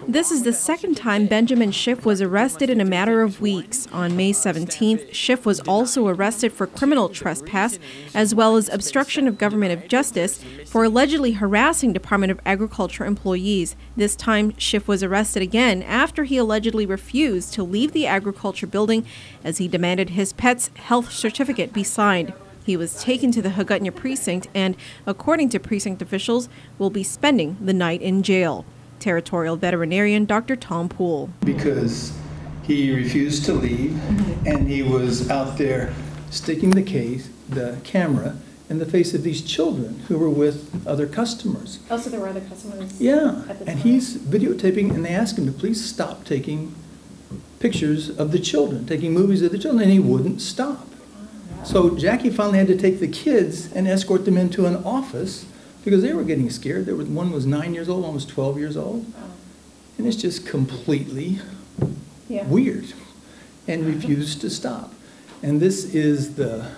This is the second time Benjamin Schiff was arrested in a matter of weeks. On May 17th, Schiff was also arrested for criminal trespass, as well as obstruction of government of justice, for allegedly harassing Department of Agriculture employees. This time, Schiff was arrested again after he allegedly refused to leave the agriculture building as he demanded his pet's health certificate be signed. He was taken to the Hagutnya precinct and, according to precinct officials, will be spending the night in jail. Territorial veterinarian Dr. Tom Poole. Because he refused to leave, and he was out there sticking the camera in the face of these children who were with other customers. Oh, so there were other customers? Yeah, and he's videotaping, and they asked him to please stop taking pictures of the children, taking movies of the children, and he wouldn't stop. So Jackie finally had to take the kids and escort them into an office because they were getting scared. One was 9 years old, one was 12 years old. And it's just completely weird, and refused to stop. And this is the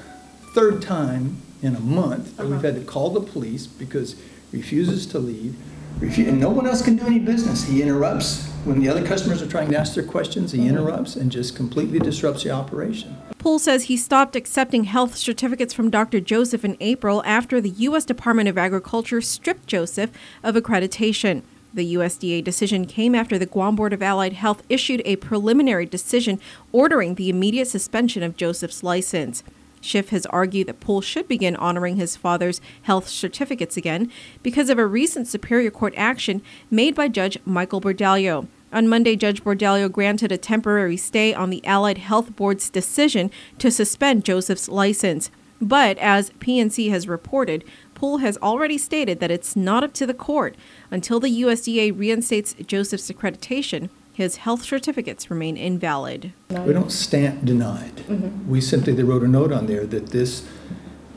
third time in a month that we've had to call the police because he refuses to leave. And no one else can do any business. He interrupts. When the other customers are trying to ask their questions, he interrupts and just completely disrupts the operation. Poole says he stopped accepting health certificates from Dr. Joseph in April after the U.S. Department of Agriculture stripped Joseph of accreditation. The USDA decision came after the Guam Board of Allied Health issued a preliminary decision ordering the immediate suspension of Joseph's license. Schiff has argued that Poole should begin honoring his father's health certificates again because of a recent Superior Court action made by Judge Michael Bordallo. On Monday, Judge Bordallo granted a temporary stay on the Allied Health Board's decision to suspend Joseph's license. But as PNC has reported, Poole has already stated that it's not up to the court. Until the USDA reinstates Joseph's accreditation, his health certificates remain invalid. We don't stamp denied. We simply wrote a note on there that this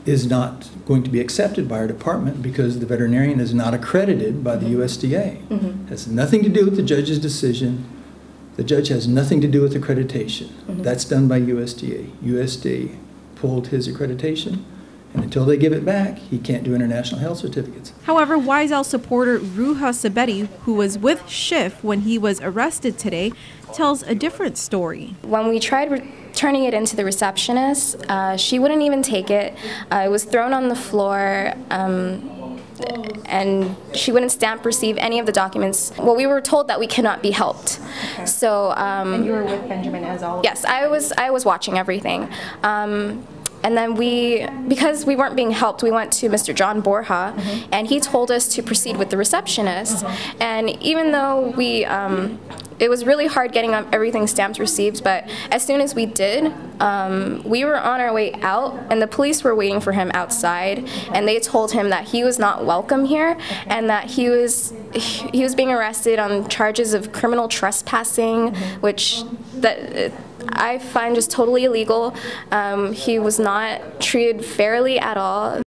is not going to be accepted by our department because the veterinarian is not accredited by the USDA. It has nothing to do with the judge's decision. The judge has nothing to do with accreditation. That's done by USDA. USDA pulled his accreditation, and until they give it back, he can't do international health certificates. However, Wiseowl supporter Ruha Sabeti, who was with Schiff when he was arrested today, tells a different story. When we tried turning it into the receptionist, she wouldn't even take it. It was thrown on the floor, and she wouldn't stamp receive any of the documents. Well, we were told that we cannot be helped. Okay. So, and you were with Benjamin as all? Yes, I was watching everything. And then because we weren't being helped, we went to Mr. John Borja, and he told us to proceed with the receptionist. And even though it was really hard getting everything stamped received, but as soon as we did, we were on our way out, and the police were waiting for him outside, and they told him that he was not welcome here, and that he was being arrested on charges of criminal trespassing, which I find just totally illegal. He was not treated fairly at all.